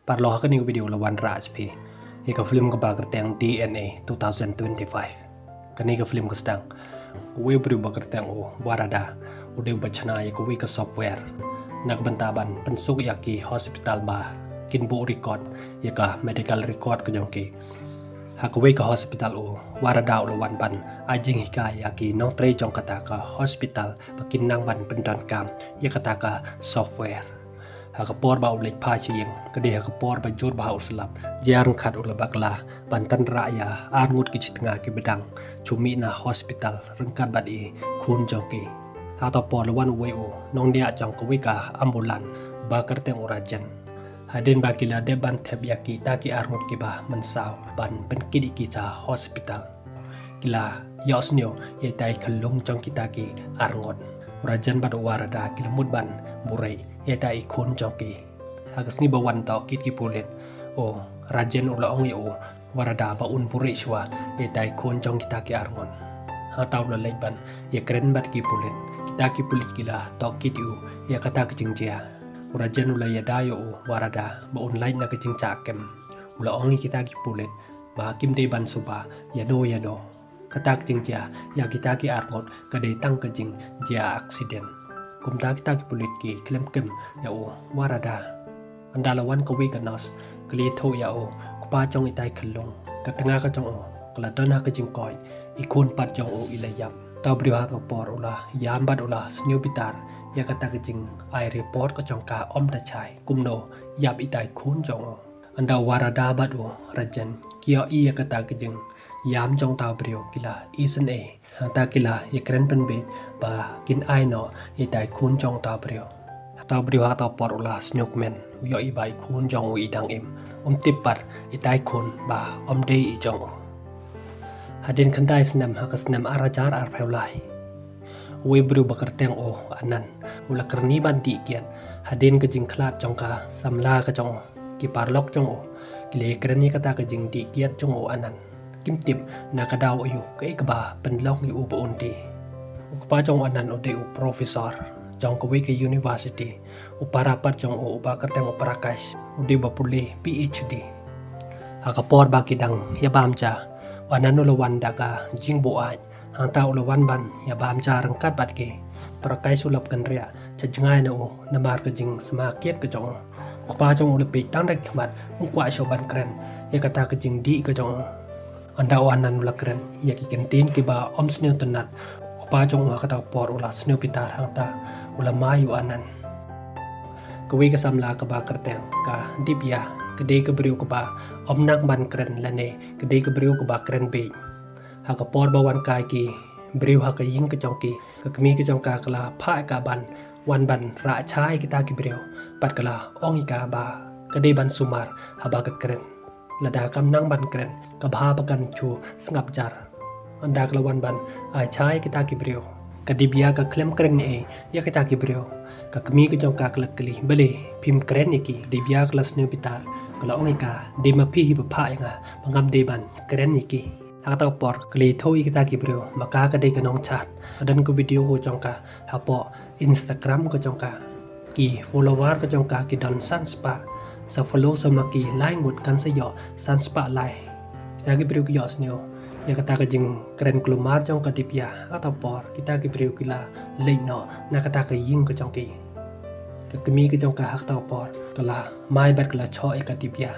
Parloh ka ni video lawan raj pe. Ika film ka bakar teng DNA 2025. Kani ka film ka sedang. We beri bakar teng warada. Udah bacana ya we ka software. Nak bentaban pensuk yaki hospital ba. Kin bu record ya ka medical record ka jongki. Hakwe ka hospital warada lawan ban ajing hika yaki nong tre jong kata ka hospital bakin nang ban pendan kam ya kata ka software. Hakapor ba ulik pachiyeng kedi hakapor ba jur ba uslap jarang khat ula bakla bantan raya arngut ki chitnga ki bedang chumi na hospital rengkat badi khun jongki hato por lawan weo nong dia jong kwi ka ambulan ba kerteng urajan hadin ba kila de ban theb yaki taki arngut ki ba mensaw ban pen kidi ki cha hospital kila yosnyo ye tai khalung jong kita ki arngot urajan bad warada kila mudban burai yata ikun joki hagas ni bawan to kit ki pulit rajen ula ong yo warada ba un puri shwa yata ikun jong kita ki arngon ha taw la leban ye kren bat ki pulit kita ki pulit kila to kit yu ya kata kicing jia rajen ula yada yo warada ba un lain na kicing chakem ula ong kita ki pulit ba kim de ban suba yado kata kicing jia ya kita ki arngot kadai tang kicing jia accident kumta kita ki pulit ki klem kem ya warada andalawan ko wi kanos kli tho ya kupa jong itai khlung ka tanga ka jong kala dona ka jing koi ikun pat jong ilayap ta briha ka por ula yam bat ula snew bitar ya kata ka jing ai report ka jong ka om da chai kumno yap itai khun jong anda warada bat rajan kio i ya kata ka jing yam jong ta brio kila isen ta kila ye kren pen be ba kin ai no ye tai khun jong ta brio ha ta por ula snyuk men yo i bai khun jong wi dang im tipar i tai khun ba dei i jong hadin khandai snam ha ka snam arajar ar phaulai we bru bakar teng anan ula karni ban di kian hadin ka jing khlat jong ka samla ka jong ki parlok jong kile kren ni kata ka jing di kiat jong anan kim tip nakadaw ayu kay kaba penlong yu ba undi ukpa jong anan ode professor jong kawi ke university uparapat jong uba kerteng uparakas ode ba puli PhD akapor ba kidang yabamja anan ulawan daga jingbo aj hanta ulawan ban yabamja rengkat bat ke parakai sulap kan ria chajangai na namar ka jing smaket ka jong ukpa jong ulepi tang dak khmat ukwa shoban kren yakata ka jing di ka jong anda wanan ulakren ya ki kentin ki ba om sneu tenat upa jong wa kata por ula sneu pitar hangta ula mayu anan kwi ka samla ka ba kerteng ka dipya kede ka briu ka ba om nak ban kren lane kede ka briu ka ba kren be ha ka por ba wan kai ki briu ha ka ying ka jong ki ka kmi ka jong ka kala pha ka ban wan ban ra chai kita ki briu pat kala ong ka ba kede ban sumar ha ba ka kren lada kam nang ban kren kabha pakan chu sngap jar anda klawan ban ai chai kita ki brio kadibia ka klem kren ni ya kita ki brio ka kmi ka jong ka klak kli bele phim kren ni ki dibia klas ne pitar kala ongika de ma phi ba pha nga bangam de ban kren ni ki ta por kli thoi kita ki brio maka ka de ka nong chat adan ko video ko jong ka hapo Instagram ko jong ka ki follower ka jong ka ki dan san spa sa follow sa maki lain ngut kan sa yo san spa lai kita ki brio ki yo sneo ya kata ka jing kren klumar jong ka dipya atau por kita ki brio kila leino na kata ka ying ka jong ki ka kemi ka jong ka hak ta por kala mai bar kala cho e ka dipya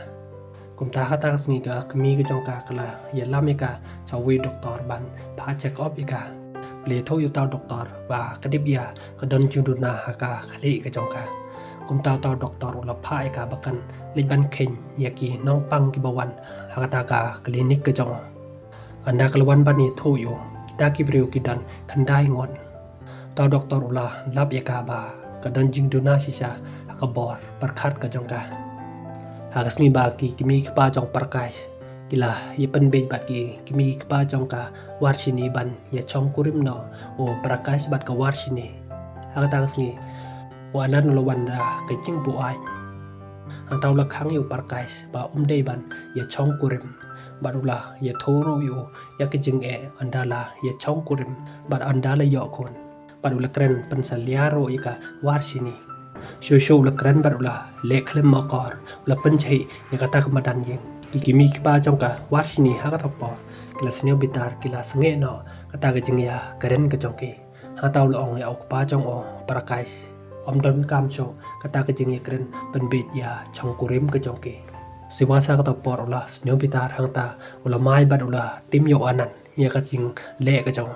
kum ta hata sngi ka kemi ka jong ka kala ya lam ka chawi doktor ban pha check up ka le tho yu ta doktor ba ka dipya ka don chunduna ha ka khali ka jong ka kum tao doktor ula phai ka bakan liban khen yaki nong pang ki bawan hakata ka klinik ka jong anda kalwan bani thoyo kita ki breu ki dan khandai ngon tao doktor ula lab yaka ba ka dan jing duna sisa akabor perkhat ka jong ka hagas ni ba ki kimi ka pa jong parkai kila yepen be bat ki kimi ka pa jong ka warshini ban ya chong kurim no prakai bat ka warshini hakata ngi wanan lawanda ke jing bu ai antau la khang yu parkais ba dei ban ya chong kurim barula ya thoro yu ya ke jing andala ya chong kurim bar andala yo kon barula kren pensaliaro ika warsini show la kran bar ula le khlem ma kor la panchai ya kata kamadan yeng kimi ba jong ka warshini ha ka por kila sneo bitar kila snge no kata ka jing ya karen ka jong ki ha taw la ong ya ok pa jong o parakai om don kam cho kata ka jing ya kren ban bit ya chong kurim ka jong ki siwasa ka por ula sneo bitar hang ta ula mai bar ula tim yo anan ya ka jing le ka jong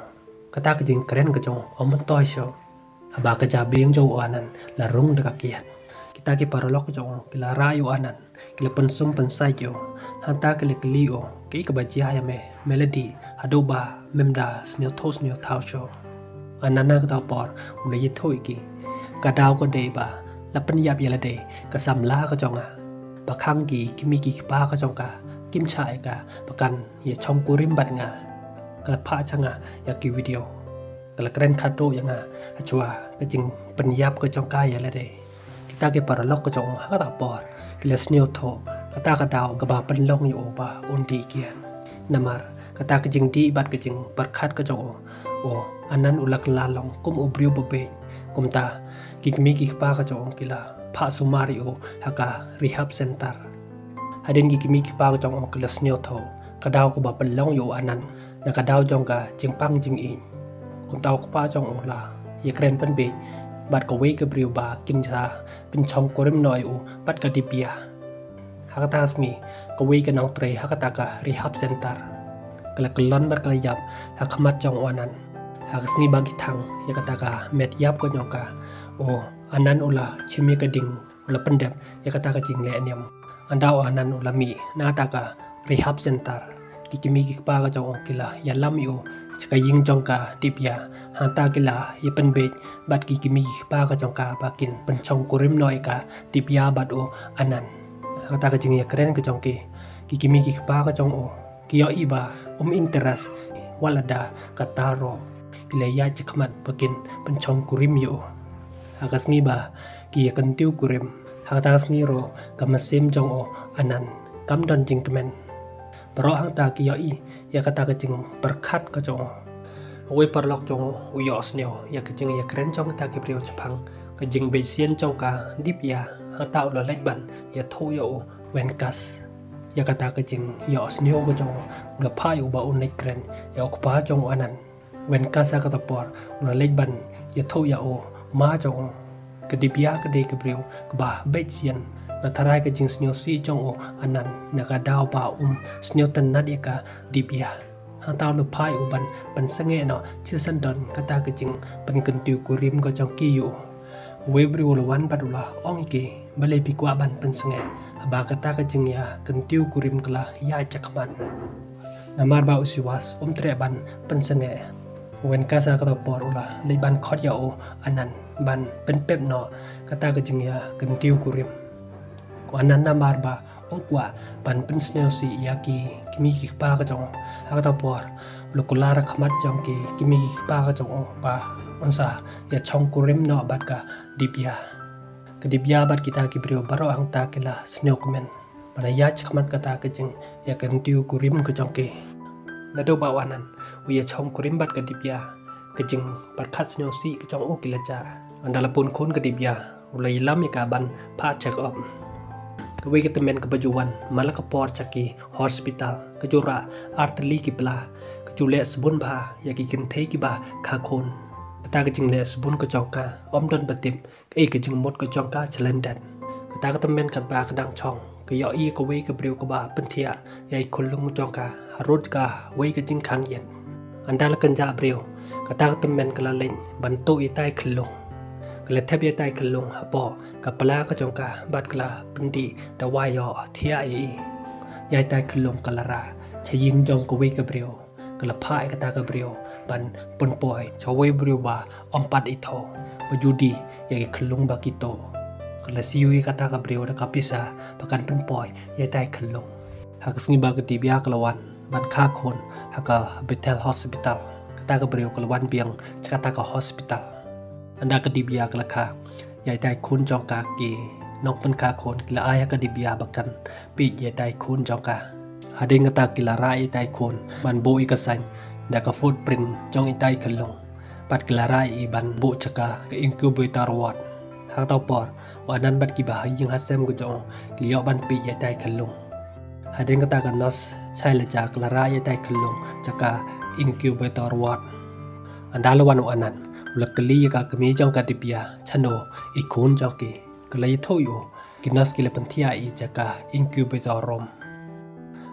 kata ka jing karen ka jong om toy show ba ka ja beng jo anan la rung da ka kian kita ki paralok jo kila rayo anan kila pensum pensai jo hanta kila klio ki ka bajia ya me melody hadoba memda sneo thos sneo thau show anana ka por ule ye thoi ki ka daw ko de ba la pen yap ya la de ka sam la ka jonga ba khang ki kimi ki pa ka jong ka kim chai ka pakan ye chong kurim bat nga ka pha changa ya ki video kala keren khato yanga achwa ka jing penyap ka jong ka ya la de kita ke paralok ka jong ha ta por kila sneo tho kata ka daw ka ba pen long yo ba undi kian namar kata ka jing di bat ka jing perkhat ka jong o anan ulak la long kum obriu bobe kum ta kikmi kikpa ka jong kila pha sumari o haka rehab center hadin kikmi kikpa ka jong kila sneo tho ka daw ka ba pen long yo anan na ka daw jong ka jing pang jing in kum taw ka pa jong o la ye kren pen be bat ka we ka briu ba kin sa pen chong korim noi o pat ka dipia hakata smi ka we ka nong tre hakata ka rehab center kala kelon bar kala yap hakmat jong anan haksni bagi thang ya kata ka met yap ko nyong ka o anan ula chimi ka ding ula pendep ya kata ka jing le anyam andao anan ula mi na ta ka rehab center kikimi kikpa ka jong kila ya lam yo chaka ying jong ka dipya hanta kila ye pen be bat kikimi kikpa ka jong ka bakin pen chong kurim noi ka dipya bat o anan kata ka jing ya keren ka jong ki kikimi kikpa ka jong o kiyo iba interest walada kataro kila ya chakmat bakin pen chong kurim yo hakas ngi ba ki ya kan tiu kurim hakas ngi ro kamasim jong o anan kam don jing kemen pro hang ta ki yo i ya kata ka jing perkhat ka jong we parlok jong u yo sneo ya ka jing ya kren jong ta ki prio chapang ka jing be sien jong ka dip ya ha ta lo lek ban ya tho yo wen kas ya kata ka jing yo sneo ka jong la phai u ba un nek kren ya ok pa jong anan wen kasa kata por la lek ban ya tho ya o ma jong ka dipya ka de ka prio ka ba be sien na tarai ka jing sneo si jong o anan na ka daw ba sneo tan na de ka dipya ha taw no phai u ban pan sange no chi san don kata ka jing pan kan tiu kurim ka jong ki yo we bri ul wan padula ong ke bale pi kwa ban pan sange ba kata ka jing ya kan tiu kurim kala ya chakman namar ba usiwas tre ban pan sange wen kasa kata por ula le ban khot ya o anan ban pen pep no kata ka jing ya kan tiu kurim anan namar ba kwa ban pen sneo si yaki kimi ki pa ka jong ha ta por lokulara khamat jong ki kimi ki pa ka jong pa onsa ya chong kurim no bat ka dipya ka dipya bat kita ki brio baro ang ta kila sneo komen pada ya chakmat kata ka jing ya kan tiu kurim ka jong ki na do ba wanan uya chong kurim bat ka dipya ka jing parkhat sneo si ka jong o kila cha andala pun khon ka dipya ulai lam ya ka ban pa check up we ke temen ke bajuan malaka por chaki hospital ke jura artli ki pla ke jule sabun ba ya ki kin thei ki ba kha khon ta ke jing le sabun ke chongka om don batip ke ke jing mot ke chongka chalendan ta ke temen kan ba ke dang chong ke yo i ke we ke briu ke ba penthia ya i khulung chongka harut ka we ke jing khang yen andal kan ja briu ke ta ke temen ke la leng ban to i tai khlung kala thep ye tai khlung hapo kapala ka jongka bat kala pindi da wayo thia i yai tai khlung kalara chaying jong ko we ka brio kala phai ka ta ka brio ban pon poi chawe brio ba ompat i tho bajudi ye khlung ba kito kala siui ka ta ka brio da kapisa pakan pon poi yai tai khlung haksni ba ka tibya kalawan ban kha khon haka betel hospital ka ta ka brio kalawan biang chaka ta ka hospital anda ka dibia kala kha yai tai khun jong ka ki nok pen kha khon kila aya ka dibia bakan pi yai tai khun jong ka hading ta kila rai tai khon ban bo i ka san da ka footprint jong i tai khalong pat kila rai i ban bo chaka ka incubator ward หากเตาปอดวันนั้นบัดกีบายิงฮัสเซมก็จงเลี้ยวบันปีใหญ่ใจขันลงหาเดนกตากันนอสใช่เลยจากละระใหญ่ใจขันลงจากกาอินคิวเบตอร์วอดอันดาลวันวันนั้นลักกลีกากมีจงกาติปยาชโนอีคูนจงกีก็เลยโทอยู่กินนอสกิเลปันที่อีจากกาอินคิวเบตอร์รม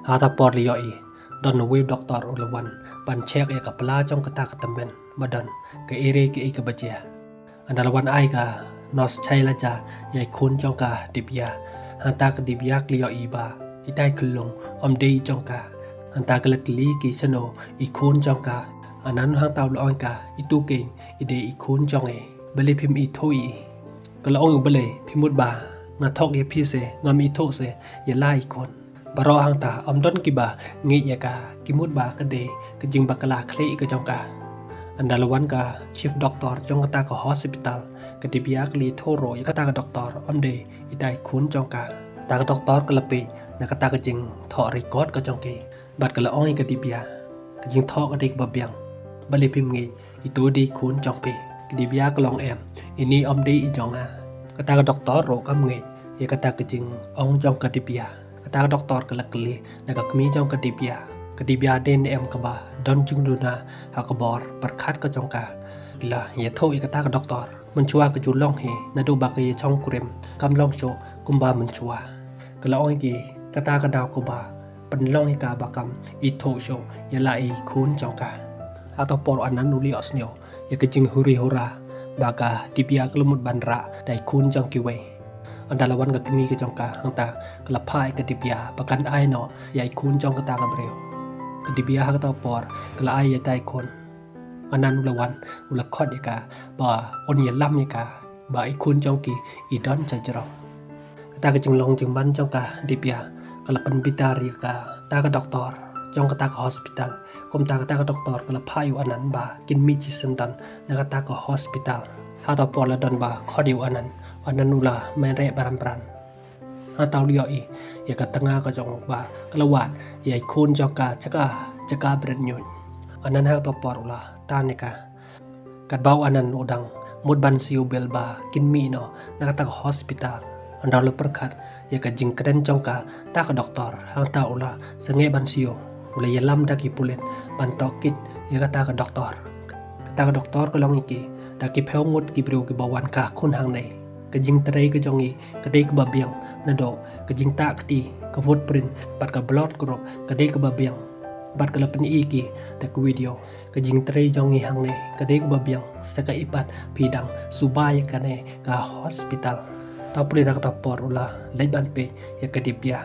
หาตาปอดเลี้ยวอีดอนวิวด็อกเตอร์อุลวันปันเช็คเอกปลาจงกตากตำเบนมาดอนกเอเรกเอกบเจียอันดาลวันไอกานอสใช่ละจ่าใหญ่คูนจงกาติปยาหันตากดิบยากเลี้ยวอีบาที่ได้ขึ้นลงอมดีจงกาอันตากลักลีกีชโนอีคูนจงกาอันนั้นหางตาวลอยกาอีตูเก่งอีเดอีคูนจงเบลีพิมอีโทอีก็ละองอยู่เบลีพิมุดบางาทอกเยพีเซงามีโทเซยล่าอีคนบารอหางตาอมดอนกิบางี้ยากากิมุดบากระเดกจิงบักลาเคลีกจงกาอันดาลวันกาชีฟด็อกเตอร์จงกตากฮอสพิทอลกดิบยากลีโทโรยกตากด็อกเตอร์อมเดอีได้คูนจงกาตากด็อกเตอร์กละปีนักตากจิงทอริกอดกจงกีบัดกละองอีกดิบยากจิงทอกระดิกบะเบียงบลีพิมงี้อีตัวดีคูนจงปีกดิบยากลองแอมอินี่อมดีอีจงกตากด็อกเตอร์โรกำงี้ยกตากจิงองจงกดิบยากตากด็อกเตอร์กละกลีนักมีจงกดิบยาเดนเอ็มกบาดอนจุงดูนาฮักบอร์ประคัดกจงกาลาเยโทอีกตากด็อกเตอร์มันชัวกจุลองเฮนาดูบักเยช่องกริมกำลองโชกุมบามันชัวกละองกีกตากดาวกบาเป็นลองให้กาบากำอีโทโชยาลาอีคูนจงกาอาตอปอร์อันนั้นนุลิออสเนียวยากจิงฮุริฮุราบากาดิบยากลมุดบันระได้คูนจงกิเวอันดาลวันกับมีกจงกาหังตากลับพายกดิบยาประกันไอเนาะใหญ่คูนจงกตากำเร็วกดิบยาฮักตอปอร์กละไอใหญ่ใจคนอันนั้นอุลวันอุลคอดยกาบ่อนยล่ำยกาบ่ไอคูนจงกีอีดอนใจจรองตากจึงลงจึงบันจงกาดิบยากลับเป็นบิดาริกาตากด็อกเตอร์จงกตากฮอสพิทอลกรมตากด็อกเตอร์กลับพาอยู่อันนั้นบ่กินมีจิสันดันนักตากฮอสพิทอลหาตอปอร์ละดอนบ่ข้อดิวอันนั้นอุลาแมเรบารัมปรันหาตาวเลียวอียากตั้งงากจงบ่กละวาดใหญ่คูนจงกาจักาเบรนยุนอันนั้นหาตอปอร์อุลาตานกากัดเบาอันนั้นอุดังมุดบันซิวเบลบ่กินมีเนาะนักตากฮอสพิทอลอันดาวเลประคัดยากจิงกระเด็นจงกาตากด็อกเตอร์หางตาอุลาสงเงบันซิโออุลายลัมดักิปุเลนบันตอกิดยากตากด็อกเตอร์ก็ลองอีกีดักิเพลงดกิบริวกิบวันกาคุณหางในกจิงตะเรกจงอีกระเดกบะเบียงนันโดกจิงตากตีกฟุตปรินบัดกับบลอดกรกระเดกบะเบียงบัดกระเป็นอีกีแต่กวิดีโอกจิงตะเรจงอีหางในกระเดกบะเบียงสกอิปัดพีดังสุบายกันเนกาฮอสพิทอลตาปุริรักตาปอรุลาเลบันเปยากดิบยา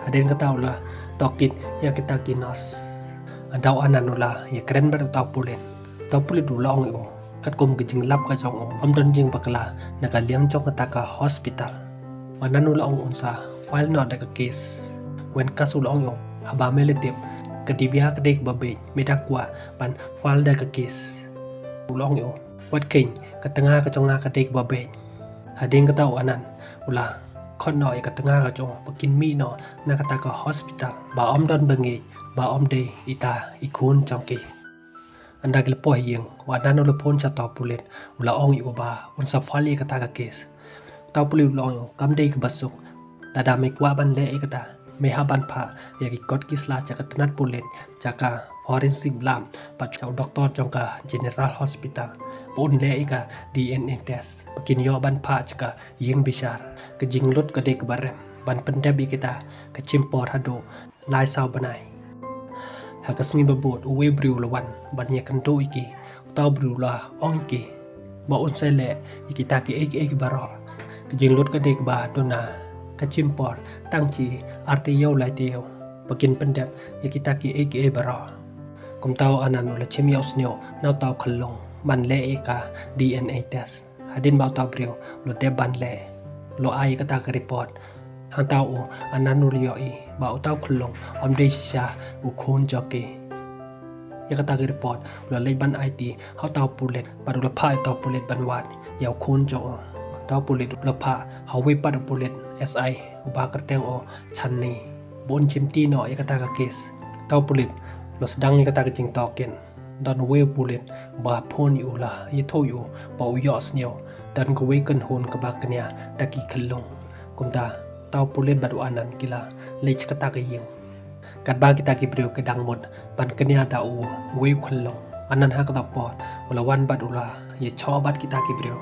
หาเดนกตาอุลาตอกิดยากตากินอสอันดาวอันนันอุลายากเรนบัดตาปุริดูลองอยู่กัดกลมกจิงลับกจงอมดนจิงปักลานักเลี้ยงจงกตากาฮอสพิทอลวันนั้นอุลองอุนซาไฟล์นอดดักเกสเวนกัสอุลองอยู่ฮบาเมเลติบกดิบยากเด็กบะเบยไม่ดักว่าบันไฟล์ดักเกสอุลองอยู่วัดเก่งกตงากจงงากเด็กบะเบยหาเด้งก็เต้าอันนั้นอุลาคอนหน่อยกับตั้งงากระจงปกินมีเนาะนักตากฮอสพิทอลบ่อมดอนเบงเบ่อมเดอีตาอีคูนจองกีอันดักเลปอยยิงวันนั้นอุลพนชะตอปุเลนอุลาองอยู่บ่าอุนซาฟาลีกตากเกสเต้าปุลิลองอยู่กำเดกบัสุกดาดาเมกว่าบันเลเอกตาเมหาบันพายากิกอดกิสลาจากตนัดปุเลนจากาฟอเรนซิกลามปัจจุบันด็อกเตอร์จงกาเจเนอรัลฮอสพิทอลปุ่นเล่กา DNA test ปกินยอบันพาจกายิงบิชาร์กจิงลุดกเด็กบารมบันเป็นเดบิกิตากจิมปอร์ฮัดโดลายสาวบันไอหากสมีบบูดอุเวบริวลวันบันยากันโตอีกีตาบริวลาองอีกีบ่อุนเซเลอีกีตากีเอกบารอกจิงลุดกเด็กบาโดนากจิมปอร์ตั้งจีอาร์ติโยไลเตียวปกินเป็นเดบอีกีตากีเอกบารอกมเตาอนันต์และเชมิออสเนียวนาเตาขลงบันเล่กา DNA test หาดินบ่าวตาเปรียวโลเดบันเล่โลไอกตากรีพอร์ตหางเตาอูอันนั้นนุริยอีบ่าวเตาขลงอมเดชิชาอุคูนจอกกียากตากรีพอร์ตโลเลยบันไอตีเขาเตาปูเลตปารุลพาเตาปูเลตบันวาดยาวคูนจอกเตาปูเลตลพาเขาวิปัดปูเลต SI อุบากระเตงโอชันนีบนชิมตีหน่อยยากตากเกสเตาปูเลตลสดังยากตากจิงตอเกน dan we bulit ba phone yu la ye tho yu ba u yo sneo dan ko we kan hon ka ba knya taki khlong kumta tau bulit ba anan kila lech kata ka yeng kat ba kita ki brio ke dang mod ban knya da u we khlong anan ha ka ta pot wala wan bat ula ye cho bat kita ki brio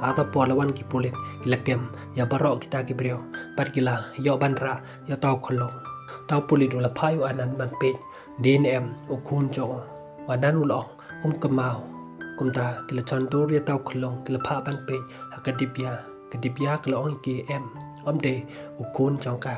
atau polawan ki pulit kila kem ya barok kita ki brio bat kila yo bandra ya tau khlong tau pulit ula phayu anan ban pe din em ukun jo wanan ulong kemau kumta kila chandur ya tau khlong kila pha ban pe kadipya kila ong ki em de ukun jongka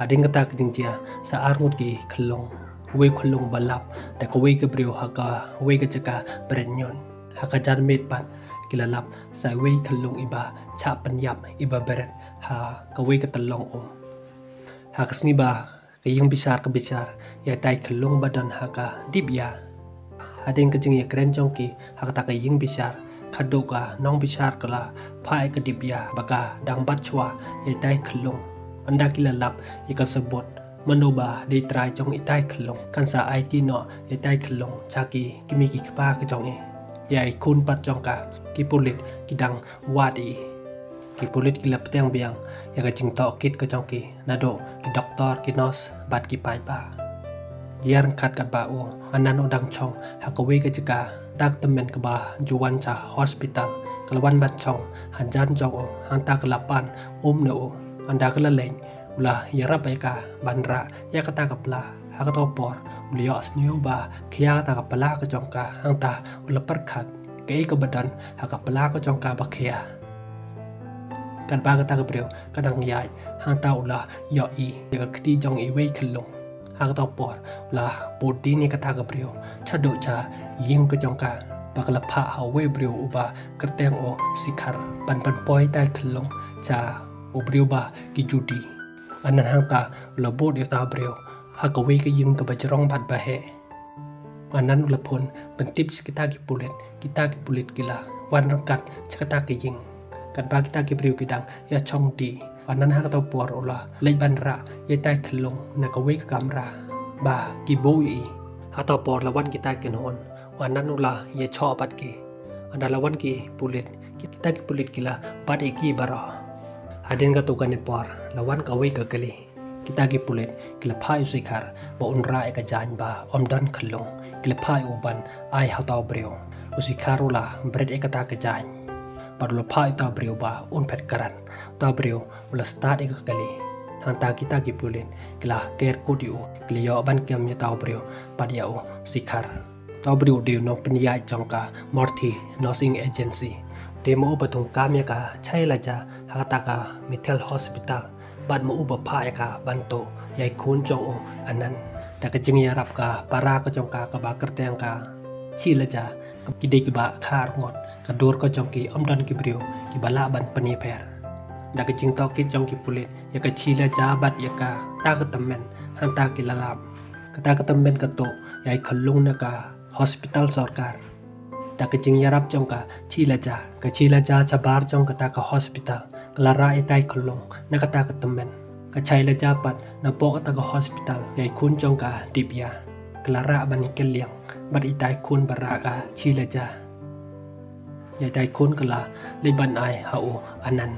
hading kata kijingja sa arngut ki khlong we khlong balap da ko we ke brio haka we ke chaka brenyon haka jan met pat kila lap sa we khlong iba cha panyap iba beret ha ka we ke talong haka sni ba kayang bisar ya tai khlong badan haka dibya hading kejing ya keren jongki haka ta kayang bisar khadoka nong bisar kala phai ka dibya baka dang bat chwa ya tai khlong anda kila lap ika sebut manoba di try jong itai khlong kan sa IT no itai khlong chaki kimi ki kpa ka jong ya ikun pat jong ka ki pulit ki dang wadi ki pulit ki lap teng biang ya ka jing to kit ka jong ki nado ki doktor ki nurse bat ki pai ba jiar khat kat ba o anan odang chong hakawe ka jika tak temen ka ba juwan cha hospital kalawan bat chong hanjan jong o hanta kelapan no anda kala leng ulah yara baika bandra ya kata kapla hakato por ulio asnio ba khia ta kapla ka jongka hanta ulapar khat kei ka badan hakapla ka jongka ba khia kan ba kata ka brio kadang yai hanta ulah yo I ya kti jong I we khlong hakato por ulah bodi ni kata ka brio chado cha ying ka jongka bakala pha ha we brio uba kerteng o sikhar pan poi tai khlong cha ubrio ba ki judi anan hangta labot ya ta brio hakawi ka yung ka bajrong bat bahe anan ulapon pentip kita ki pulit kila wan rangkat chakata ki ying kat ba kita ki brio kidang ya chong di anan hangta por ula lei banra ya tai khlong na ka we ka kamra ba ki boi hata por lawan kita ki non anan ula ya cho bat ki andalawan ki pulit kita ki pulit kila bat ki bara hadin ka tukan por lawan ka we ka kali kita ki pulit kila phai sikhar ba unra eka jan ba omdan khlong kila phai uban ai hata brio usikharula bread eka ta ka jan parlo phai ta brio ba un phet karan ta brio ula start eka kali hanta kita ki pulit kila ker kudiu kila yo ban kem ya ta brio padia o sikhar ta brio de no pnya jongka morthi nursing agency demo batung kamya ka chaila ja hata ka mithel hospital bad mo uba pha ka banto yai khun jong o anan ta ka jing ya rap ka para ka jong ka ba kerteng ka chila ja ki de ki ba khar ngot ka dor ka jong ki amdan ki brio ki bala ban pani per da ka jing to ki jong ki pulit ya ka chila ja bat ya ka ta ka tamen han ta ki lalap ka ta ka tamen ka to yai khlung na ka hospital sarkar ta ka jing ya rap jong ka chila ja chabar jong ka ta ka hospital klara itai khlong na ka ta ka tamen ka chaila ja pat na po ka ta ka hospital yai khun jong ka dipya klara ban ke liang bat itai khun bara ka chila ja yai tai khun kala le ban ai ha o anan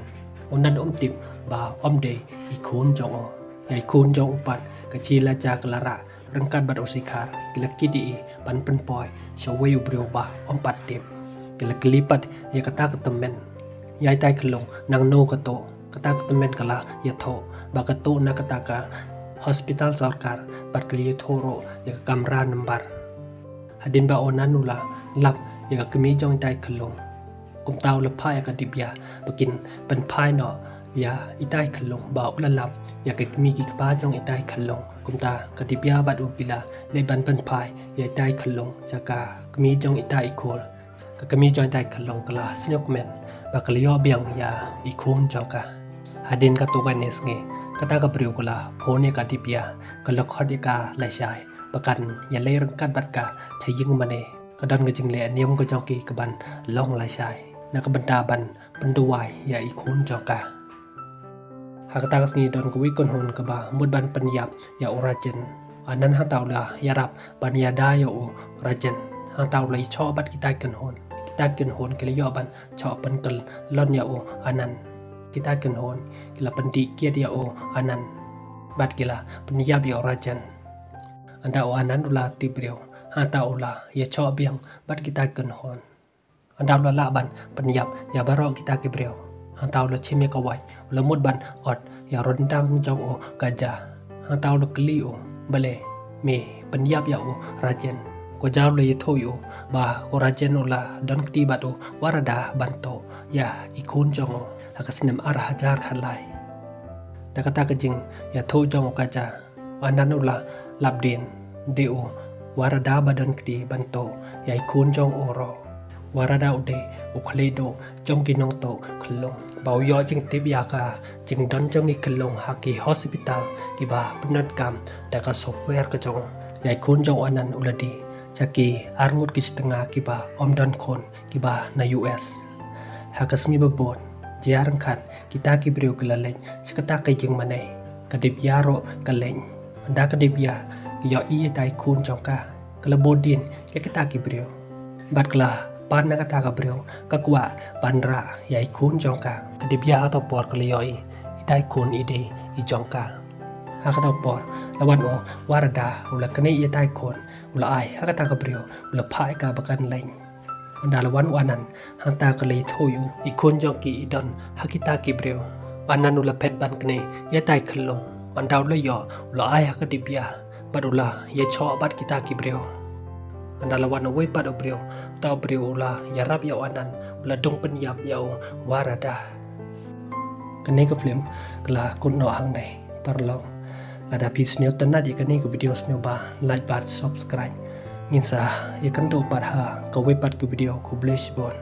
onan tip ba de I khun jong o yai khun jong pat ka chila ja klara rangkat bat usikhar kila kidi ban pen poi shawe brio ba pat tip kila klipat ya kata ka tamen yai tai khlong nang no ka to kata ka tamen kala ya tho ba ka to na kata ka hospital sarkar bat kli thoro ya kamra number hadin ba onanula lap ya kmi jong tai khlong kum taw la phai ka dibya bakin pan phai no ya itai khlong ba ula lap ya ka kmi ki pa jong itai khlong kum ta ka dibya bat u pila le ban pan phai ya itai khlong chaka kmi jong itai khol ka kmi jong itai khlong kala snyok men ba kalyo biang ya I khun jong ka hadin ka to ka nes nge kata ka brio kala phone ka dibya ka lakhot ka la shai pakan ya le rangkat bat ka chaying mane ka dan ka jing le niam ka jong ki ka ban long la shai na ka banda ban penduai ya I khun jong ka hakata ka sngi don ka wi kon hon ka ba mud ban penyap ya orajen anan ha taula ya rap ban ya da yo rajen hang tau lai cho bat kita kan hon ke yo ban cho pan kal lon ya o anan kita kan hon kila pandi kia dia o anan bat kila penyap ya rajan anda o anan ula tibreu hang tau la ya cho biang bat kita kan hon anda ula la ban penyap ya baro kita ke breu hang tau la chime kawai ula mut ban ot ya rondang jong o kaja hang tau la kli o bale me penyap ya o rajan ko jaw le tho yo ba o rajan ola don kti ba do warada banto ya ikun jong akasnem ara hajar khalai da kata kejing ya tho jong kaja anan ola labden deo warada badan kti banto ya ikun jong oro warada ude ukledo jong kinong to khlong bau yo jing tip ya ka jing don jong ni khlong haki hospital ki ba punat kam da ka software ka jong ya ikun jong anan uladi Jaki arngut ki setengah kiba omdon kon kiba na US. Hakasngi babon jarang kan kita ki brio kelaleng sekata kai jeng manai kadip yaro kaleng anda kadip ya ki yo i tai kun jongka kalabodin ya kita ki brio bat kala pan na kata ka brio kakwa panra yai kun jongka kadip ya atau por kalioi itai kun ide i jongka hakata por lawan o warada ula kene ia tai kon ula ai hakata ka brio ula phai ka bakan leng anda lawan wanan hanta ka lei thoyu ikon jongki idon hakita ki brio wanan ula pet ban kene ia tai khlong anda ula yo ula ai hakati pia badula ye cho bat kita ki brio anda lawan we pat brio ta brio ula yarap ya wanan ula dong penyap ya warada kene ka film kala kun no hang nei parlong ada pis new tanah di kani ke video new ba like bat subscribe ngin sa ya kan do pat ha ka we pat ke video ku bless bon